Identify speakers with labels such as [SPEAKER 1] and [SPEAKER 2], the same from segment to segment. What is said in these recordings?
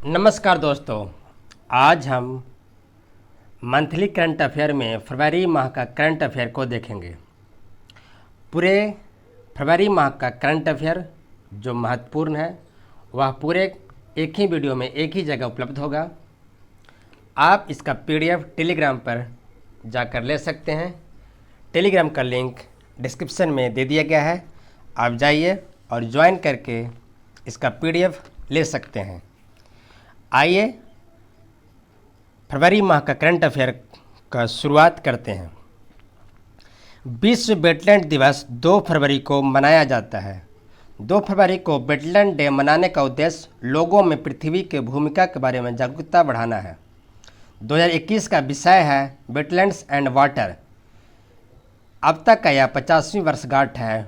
[SPEAKER 1] नमस्कार दोस्तों, आज हम मंथली करंट अफेयर में फरवरी माह का करंट अफेयर को देखेंगे। पूरे फरवरी माह का करंट अफेयर जो महत्वपूर्ण है वह पूरे एक ही वीडियो में एक ही जगह उपलब्ध होगा। आप इसका पीडीएफ टेलीग्राम पर जाकर ले सकते हैं। टेलीग्राम का लिंक डिस्क्रिप्शन में दे दिया गया है, आप जाइए और ज्वाइन करके इसका पीडीएफ ले सकते हैं। आइए फरवरी माह का करंट अफेयर का शुरुआत करते हैं। विश्व वेटलैंड दिवस 2 फरवरी को मनाया जाता है। 2 फरवरी को वेटलैंड डे मनाने का उद्देश्य लोगों में पृथ्वी की भूमिका के बारे में जागरूकता बढ़ाना है। 2021 का विषय है वेटलैंड्स एंड वाटर। अब तक का यह 50वीं वर्षगांठ है।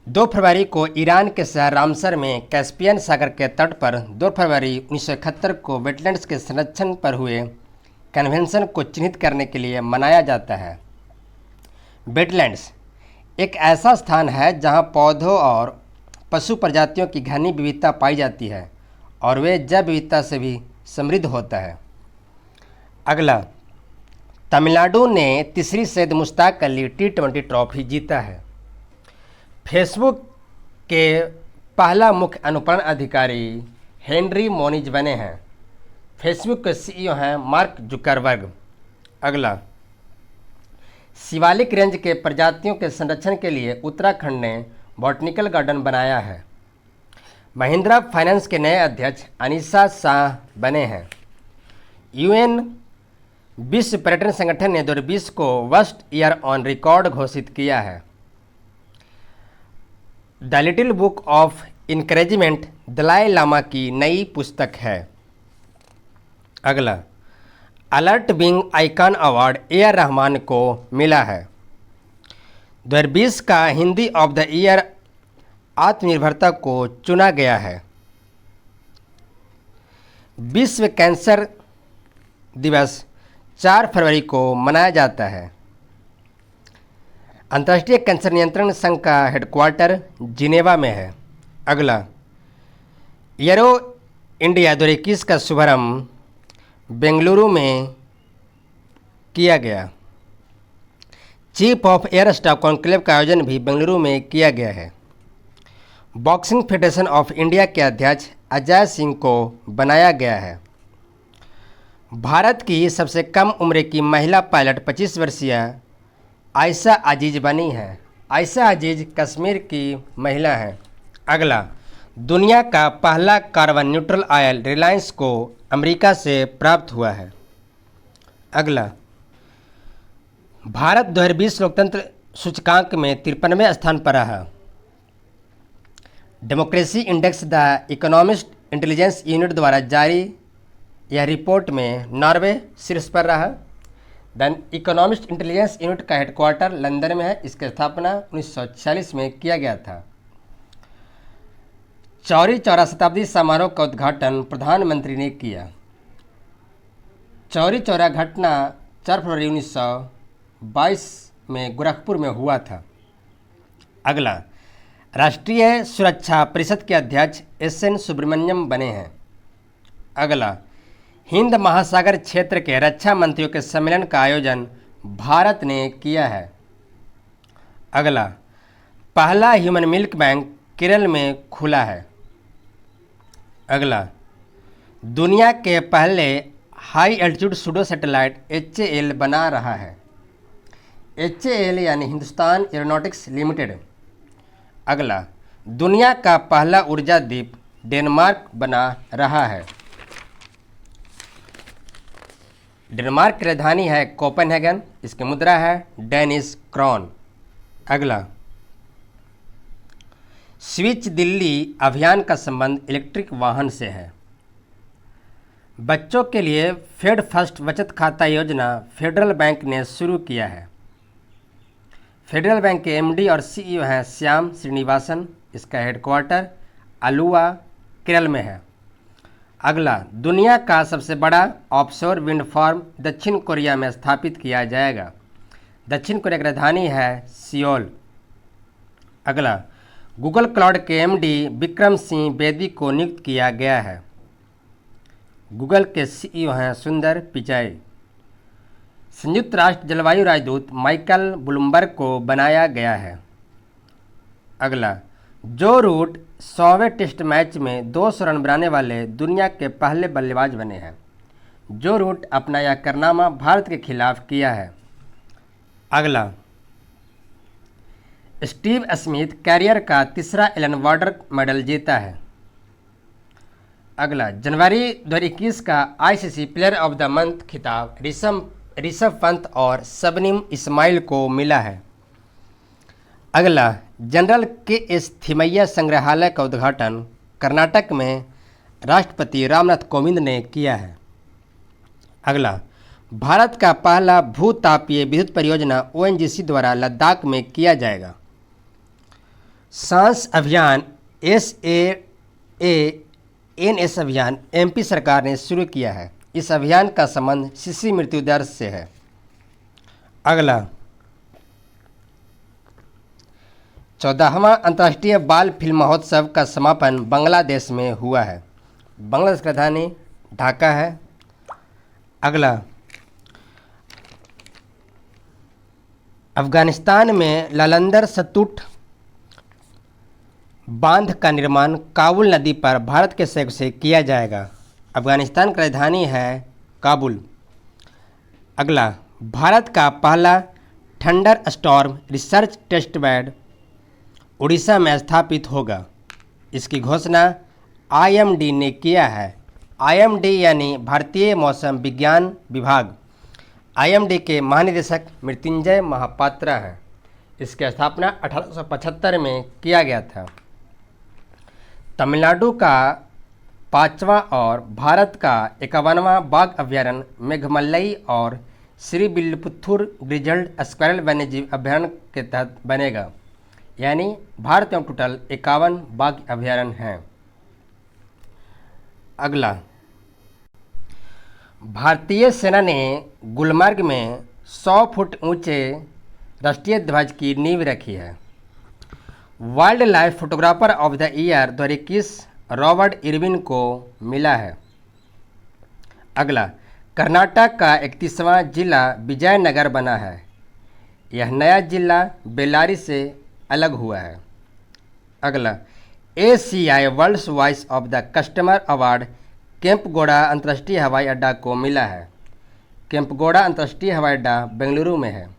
[SPEAKER 1] 2 फरवरी को ईरान के शहर रामसर में कैस्पियन सागर के तट पर 2 फरवरी 1971 को वेटलैंड्स के संरक्षण पर हुए कन्वेंशन को चिन्हित करने के लिए मनाया जाता है। वेटलैंड्स एक ऐसा स्थान है जहां पौधों और पशु प्रजातियों की घनी विविधता पाई जाती है और वे जैव विविधता से भी समृद्ध होता है। अगला, तमिलनाडु ने तीसरी सैयद मुश्ताक अली T20 ट्रॉफी जीता है। फेसबुक के पहला मुख्य अनुपालन अधिकारी हेनरी मोनिज बने हैं। फेसबुक के सीईओ हैं मार्क जुकरबर्ग। अगला, शिवालिक रेंज के प्रजातियों के संरक्षण के लिए उत्तराखंड ने बॉटनिकल गार्डन बनाया है। महिंद्रा फाइनेंस के नए अध्यक्ष अनीशा शाह बने हैं। यूएन विश्व पर्यटन संगठन ने 2020 को वर्स्ट ईयर ऑन रिकॉर्ड घोषित किया है। The little book of encouragement Dalai Lama की नई पुस्तक है। अगला, alert being icon award A R. Rahman को मिला है। 2020 का हिंदी ऑफ द ईयर आत्मनिर्भरता को चुना गया है। विश्व कैंसर दिवस 4 फरवरी को मनाया जाता है। अंतर्राष्ट्रीय कैंसर नियंत्रण संघ का हेडक्वार्टर जिनेवा में है। अगला, एरो इंडिया 2021 का शुभारंभ बेंगलुरु में किया गया। Chief of air staff conclave का आयोजन भी बेंगलुरु में किया गया है। बॉक्सिंग फेडरेशन ऑफ इंडिया के अध्यक्ष अजय सिंह को बनाया गया है। भारत की सबसे कम उम्र की महिला पायलट 25 वर्षीय आयशा अजीज बनी है। आयशा अजीज कश्मीर की महिला हैं। अगला, दुनिया का पहला कार्बन न्यूट्रल ऑयल रिलायंस को अमेरिका से प्राप्त हुआ है। अगला, भारत 2020 लोकतंत्र सूचकांक में 53वें स्थान पर रहा। Democracy index the economist intelligence unit द्वारा जारी यह रिपोर्ट में नॉर्वे शीर्ष पर रहा। द इकोनॉमिस्ट इंटेलिजेंस यूनिट का हेडक्वार्टर लंदन में है। इसकी स्थापना 1946 में किया गया था। चौरी चौरा शताब्दी समारोह का उद्घाटन प्रधानमंत्री ने किया। चौरी चौरा घटना 4 फरवरी 1922 में गोरखपुर में हुआ था। अगला, राष्ट्रीय सुरक्षा परिषद के अध्यक्ष एस.एन. सुब्रमण्यम बने हैं। अगला, हिंद महासागर क्षेत्र के रक्षा मंत्रियों के सम्मेलन का आयोजन भारत ने किया है। अगला, पहला ह्यूमन मिल्क बैंक केरल में खुला है। अगला, दुनिया के पहले high altitude pseudo satellite HAL बना रहा है। HAL यानी हिंदुस्तान एरोनॉटिक्स लिमिटेड। अगला, दुनिया का पहला ऊर्जा द्वीप डेनमार्क बना रहा है। डेनमार्क की राजधानी है कोपेनहेगन। इसकी मुद्रा है डेनिश क्रॉन। अगला, स्विच दिल्ली अभियान का संबंध इलेक्ट्रिक वाहन से है। बच्चों के लिए फेड फर्स्ट बचत खाता योजना फेडरल बैंक ने शुरू किया है। फेडरल बैंक के MD और CEO हैं श्याम श्रीनिवासन। इसका हेडक्वार्टर अलुवा केरल में है। अगला, दुनिया का सबसे बड़ा ऑफशोर विंड फार्म दक्षिण कोरिया में स्थापित किया जाएगा। दक्षिण कोरिया की राजधानी है सियोल। अगला, गूगल क्लाउड के एमडी विक्रम सिंह बेदी को नियुक्त किया गया है। गूगल के सीईओ हैं सुंदर पिचाई। संयुक्त राष्ट्र जलवायु राजदूत माइकल ब्लूमबर्ग को बनाया गया है। अगला, जो रूट 100वें टेस्ट मैच में 200 रन बनाने वाले दुनिया के पहले बल्लेबाज बने हैं। जो रूट अपना यह कारनामा भारत के खिलाफ किया है। अगला, स्टीव स्मिथ कैरियर का तीसरा एलन वार्डर मेडल जीता है। अगला, जनवरी 2021 का ICC player of the month खिताब ऋषभ पंत और शबनम इस्माइल को मिला है। अगला, जनरल के.एस. थिमैया संग्रहालय का उद्घाटन कर्नाटक में राष्ट्रपति रामनाथ कोविंद ने किया है। अगला, भारत का पहला भूतापीय विद्युत परियोजना ओएनजीसी द्वारा लद्दाख में किया जाएगा। सांस अभियान SAANS अभियान एमपी सरकार ने शुरू किया है। इस अभियान का संबंध शिशु मृत्यु दर से है। अगला, 14वां अंतर्राष्ट्रीय बाल फिल्म महोत्सव का समापन बांग्लादेश में हुआ है। बांग्लादेश की राजधानी ढाका है। अगला, अफगानिस्तान में लालंदर सतुट बांध का निर्माण काबुल नदी पर भारत के सहयोग से किया जाएगा। अफगानिस्तान की राजधानी है काबुल। अगला, भारत का पहला thunder storm research test bed Orissa में स्थापित होगा। इसकी घोषणा आईएमडी ने किया है। आईएमडी यानी भारतीय मौसम विज्ञान विभाग। आईएमडी के महानिदेशक मृत्युंजय महापात्रा है। इसकी स्थापना 1875 में किया गया था। तमिलनाडु का 5वां और भारत का 51वां बाघ अभ्यारण्य मेघमल्लई और श्रीविल्लिपुत्तूर ग्रिजल्ड स्क्वायरल वन्यजीव अभ्यारण्य के तहत बनेगा। यानी भारत में टोटल 51 बाघ अभ्यारण्य हैं। अगला, भारतीय सेना ने गुलमर्ग में 100 फुट ऊंचे राष्ट्रीय ध्वज की नींव रखी है। Wild life photographer of the year 2021 Robert Irwin को मिला है। अगला, कर्नाटक का 31वां जिला विजयनगर बना है। यह नया जिला बेल्लारी से अलग हुआ है। अगला, ACI world voice of the customer award Kempegowda अंतर्राष्ट्रीय हवाई अड्डा को मिला है। केम्पगौड़ा अंतर्राष्ट्रीय हवाई अड्डा बेंगलुरु में है।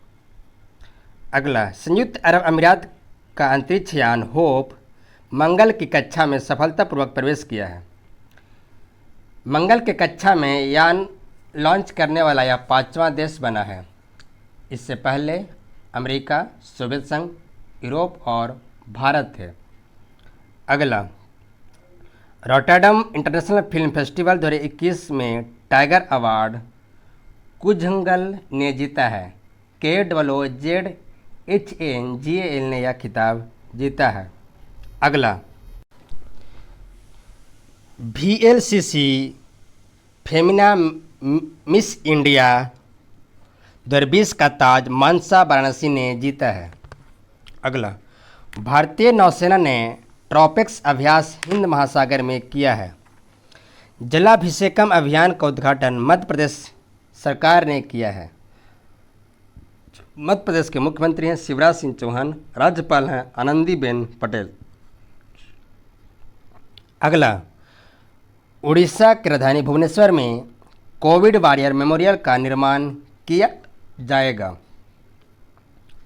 [SPEAKER 1] अगला, संयुक्त अरब अमीरात का अंतरिक्ष यान होप मंगल की कक्षा में सफलतापूर्वक प्रवेश किया है। मंगल के कक्षा में यान लॉन्च करने वाला यह 5वां देश बना है। इससे पहले अमेरिका, सोवियत संघ, यूरोप और भारत थे। अगला, रॉटरडम इंटरनेशनल फिल्म फेस्टिवल 2021 में टाइगर अवार्ड कुंजंगल ने जीता है। KOOZHANGAL ने यह खिताब जीता है। अगला, VLCC फेमिना मिस इंडिया 2020 का ताज मानसा वाराणसी ने जीता है। अगला, भारतीय नौसेना ने ट्रॉपिक्स अभ्यास हिंद महासागर में किया है। जलाभिषेकम अभियान का उद्घाटन मध्य प्रदेश सरकार ने किया है। मध्य प्रदेश के मुख्यमंत्री हैं शिवराज सिंह चौहान, राज्यपाल हैं आनंदीबेन पटेल। अगला, उड़ीसा की राजधानी भुवनेश्वर में कोविड वॉरियर मेमोरियल का निर्माण किया जाएगा।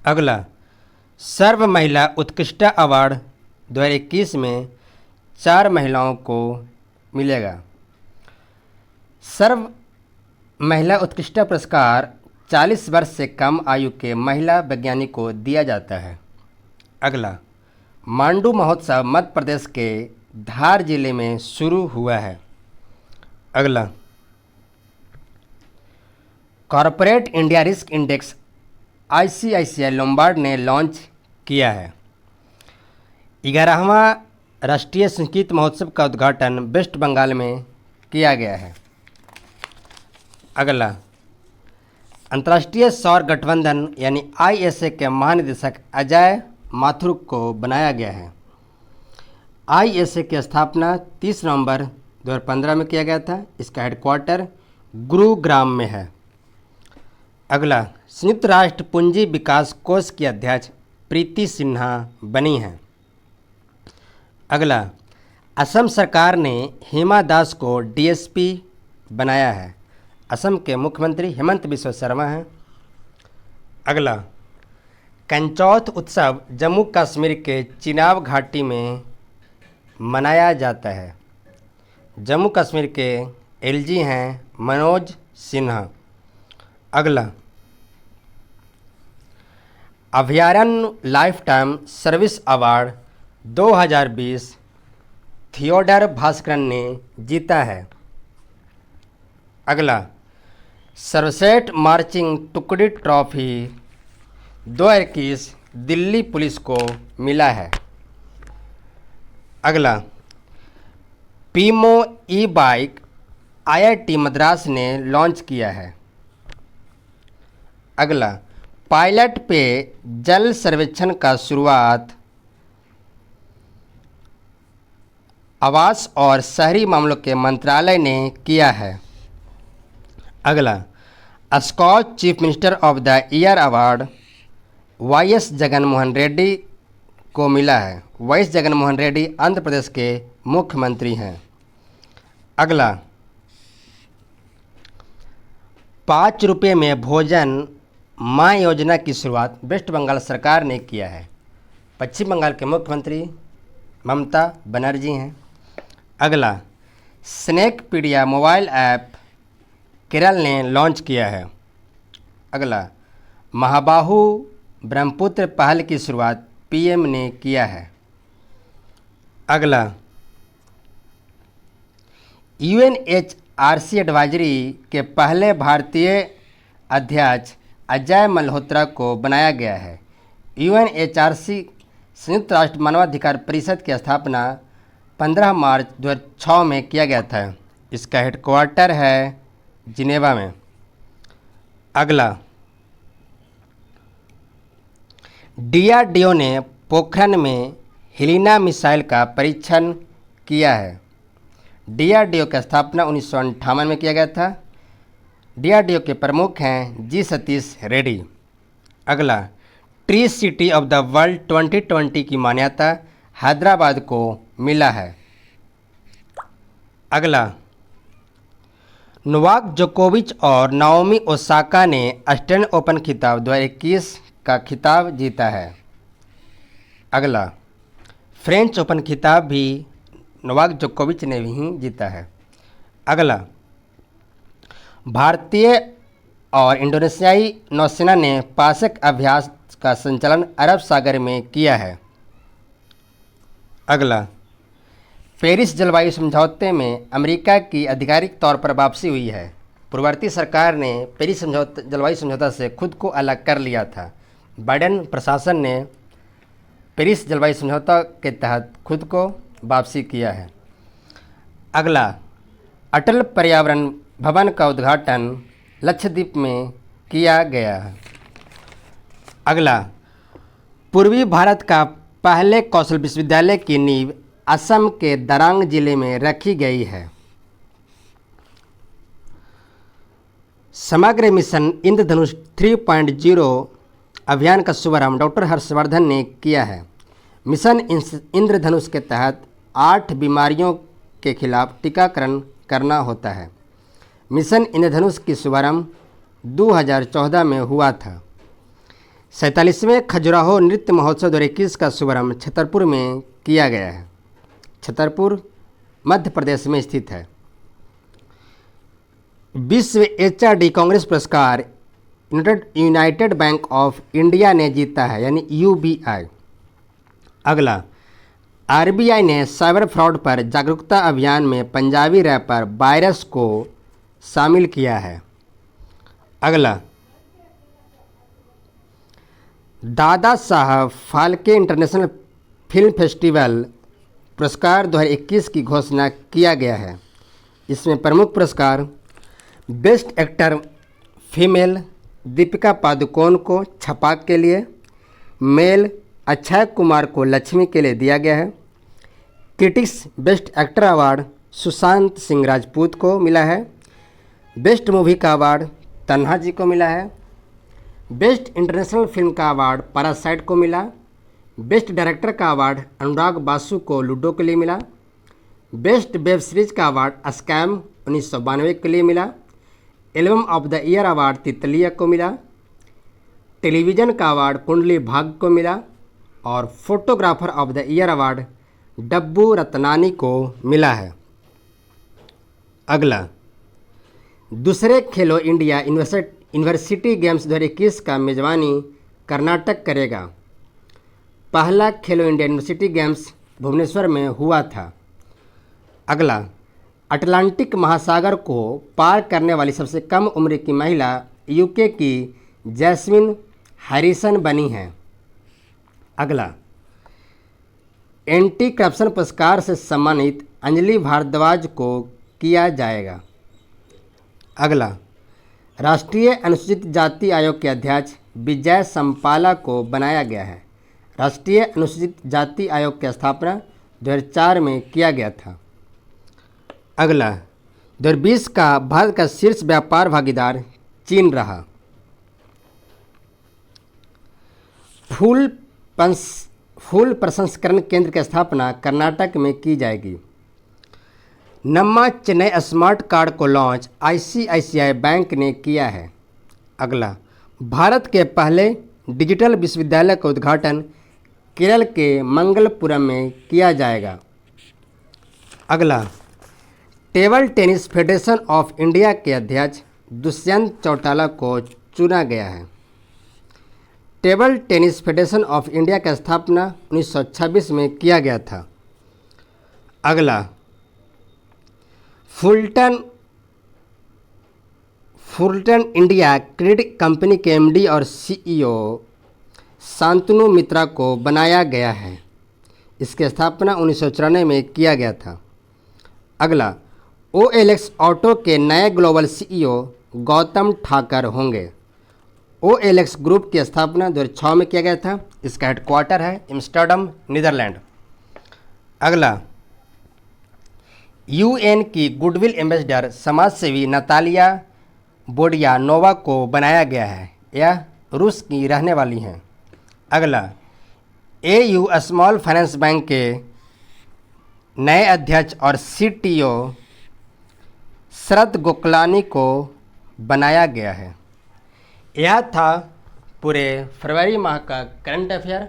[SPEAKER 1] अगला, सर्व महिला उत्कृष्टता अवार्ड 2021 में 4 महिलाओं को मिलेगा। सर्व महिला उत्कृष्टता पुरस्कार 40 वर्ष से कम आयु के महिला वैज्ञानिक को दिया जाता है। अगला, मांडू महोत्सव मध्य प्रदेश के धार जिले में शुरू हुआ है। अगला, corporate India risk index ICICI Lombard ने लॉन्च किया है। 11वां राष्ट्रीय संगीत महोत्सव का उद्घाटन वेस्ट बंगाल में किया गया है। अगला, अंतर्राष्ट्रीय सौर गठबंधन यानी ISA के महानिदेशक अजय माथुर को बनाया गया है। आईएसए की स्थापना 30 नवंबर 2015 में किया गया था। इसका हेडक्वार्टर गुरुग्राम में है। अगला, संयुक्त राष्ट्र पूंजी विकास कोष की अध्यक्ष प्रीति सिन्हा बनी हैं। अगला, असम सरकार ने हिमा दास को डीएसपी बनाया है। असम के मुख्यमंत्री हेमंत बिस्वा शर्मा हैं। अगला, कंचौथ उत्सव जम्मू कश्मीर के चिनाब घाटी में मनाया जाता है। जम्मू कश्मीर के एलजी हैं मनोज सिन्हा। अगला, अभयारण्य lifetime service award 2020 Theodore Bhaskaran ने जीता है। अगला, सर्वश्रेष्ठ मार्चिंग टुकड़ी ट्रॉफी 2021 दिल्ली पुलिस को मिला है। अगला, पीमो ई बाइक आईआईटी मद्रास ने लॉन्च किया है। अगला, पायलट पे जल सर्वेक्षण का शुरुआत आवास और शहरी मामलों के मंत्रालय ने किया है। अगला, Skoch chief minister of the year award Y S Jaganmohan Reddy को मिला है। वाईएस जगनमोहन रेड्डी आंध्र प्रदेश के मुख्यमंत्री हैं। अगला, 5 रुपये में भोजन माँ योजना की शुरुआत वेस्ट बंगाल सरकार ने किया है। पश्चिम बंगाल के मुख्यमंत्री ममता बनर्जी हैं। अगला, स्नैकपीडिया मोबाइल ऐप केरल ने लॉन्च किया है। अगला, महाबाहु ब्रह्मपुत्र पहल की शुरुआत पीएम ने किया है। अगला, यूएनएचआरसी एडवाइजरी के पहले भारतीय अध्यक्ष अजय मल्होत्रा को बनाया गया है। यूएनएचआरसी संयुक्त राष्ट्र मानवाधिकार परिषद की स्थापना 15 मार्च 2006 में किया गया था। इसका हेडक्वार्टर है जिनेवा में। अगला, डीआरडीओ ने पोखरण में हेलिना मिसाइल का परीक्षण किया है। डीआरडीओ की स्थापना 1958 में किया गया था। डीआरडीओ के प्रमुख हैं जी सतीश रेड्डी। अगला, tree city of the world 2020 की मान्यता हैदराबाद को मिला है। अगला, नोवाक जोकोविच और नाओमी ओसाका ने ऑस्ट्रेलियन ओपन खिताब 2021 का खिताब जीता है। अगला, फ्रेंच ओपन खिताब भी नोवाक जोकोविच ने भी जीता है। अगला, भारतीय और इंडोनेशियाई नौसेना ने पासक अभ्यास का संचालन अरब सागर में किया है। अगला, पेरिस जलवायु समझौते में अमेरिका की आधिकारिक तौर पर वापसी हुई है। पूर्ववर्ती सरकार ने पेरिस जलवायु समझौता से खुद को अलग कर लिया था। बाइडेन प्रशासन ने पेरिस जलवायु समझौता के तहत खुद को वापसी किया है। अगला, अटल पर्यावरण भवन का उद्घाटन लक्षद्वीप में किया गया है। अगला, पूर्वी भारत का पहले कौशल विश्वविद्यालय की नींव असम के दरांग जिले में रखी गई है। समग्र मिशन इंद्रधनुष 3.0 अभियान का शुभारंभ डॉक्टर हर्षवर्धन ने किया है। मिशन इंद्रधनुष के तहत 8 बीमारियों के खिलाफ टीकाकरण करना होता है। मिशन इंद्रधनुष की शुभारंभ 2014 में हुआ था। 47वें खजुराहो नृत्य महोत्सव 2021 का शुभारंभ छतरपुर में किया गया है। छतरपुर मध्य प्रदेश में स्थित है। विश्व एचआरडी कांग्रेस पुरस्कार यूनाइटेड बैंक ऑफ इंडिया ने जीता है, यानी यूबीआई। अगला, आरबीआई ने साइबर फ्रॉड पर जागरूकता अभियान में पंजाबी रैपर वायरस को शामिल किया है। अगला, Dada Saheb Phalke international film festival पुरस्कार 2021 की घोषणा किया गया है। इसमें प्रमुख पुरस्कार best actor female Deepika Padukone को छपाक के लिए, मेल अक्षय कुमार को लक्ष्मी के लिए दिया गया है। Critics best actor award Sushant Singh Rajput को मिला है। बेस्ट मूवी का अवार्ड तन्हा जी को मिला है। बेस्ट इंटरनेशनल फिल्म का अवार्ड पैरासाइट को मिला। बेस्ट डायरेक्टर का अवार्ड अनुराग बासु को लूडो के लिए मिला। बेस्ट वेब सीरीज का अवार्ड स्कैम 1992 के लिए मिला। Album of the year award Titalia को मिला। टेलीविज़न का अवार्ड कुंडली भाग्य को मिला और photographer of the year award Dabboo Ratnani को मिला है। अगला, दूसरे खेलो इंडिया यूनिवर्सिटी गेम्स 2021 का मेजबानी कर्नाटक करेगा। पहला खेलो इंडिया यूनिवर्सिटी गेम्स भुवनेश्वर में हुआ था। अगला, अटलांटिक महासागर को पार करने वाली सबसे कम उम्र की महिला यूके की जैस्मिन हैरिसन बनी है। अगला, एंटी करप्शन पुरस्कार से सम्मानित अंजलि भारद्वाज को किया जाएगा। अगला, राष्ट्रीय अनुसूचित जाति आयोग के अध्यक्ष विजय संपाला को बनाया गया है। राष्ट्रीय अनुसूचित जाति आयोग की स्थापना 2004 में किया गया था। अगला, 2020 का भारत का शीर्ष व्यापार भागीदार चीन रहा। फूल प्रसंस्करण केंद्र की स्थापना कर्नाटक में की जाएगी। नम्मा चेन्नई स्मार्ट कार्ड को लॉन्च आईसीआईसीआई बैंक ने किया है। अगला, भारत के पहले डिजिटल विश्वविद्यालय का उद्घाटन केरल के मंगलपुरम में किया जाएगा। अगला, table tennis federation of India के अध्यक्ष दुष्यंत चौटाला को चुना गया है। Table tennis federation of India की स्थापना 1926 में किया गया था। अगला, फुलटन इंडिया क्रेडिट कंपनी के एमडी और सीईओ शांतनु मित्रा को बनाया गया है। इसकी स्थापना 1994 में किया गया था। अगला, OLX ऑटो के नए ग्लोबल सीईओ गौतम ठाकर होंगे। OLX ग्रुप की स्थापना 2006 में किया गया था। इसका हेडक्वार्टर है एम्स्टर्डम, नीदरलैंड। अगला, यूएन की गुडविल एम्बेसडर समाजसेवी नतालिया बोडियानोवा को बनाया गया है। यह रूस की रहने वाली हैं। अगला, AU स्मॉल फाइनेंस बैंक के नए अध्यक्ष और CTO शरद गोकलानी को बनाया गया है। यह था पूरे फरवरी माह का करंट अफेयर।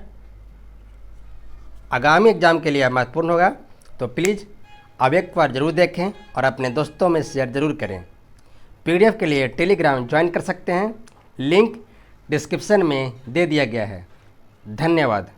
[SPEAKER 1] आगामी एग्जाम के लिए महत्वपूर्ण होगा, तो प्लीज़ आप एक बार ज़रूर देखें और अपने दोस्तों में शेयर ज़रूर करें। PDF के लिए टेलीग्राम ज्वाइन कर सकते हैं, लिंक डिस्क्रिप्शन में दे दिया गया है। धन्यवाद।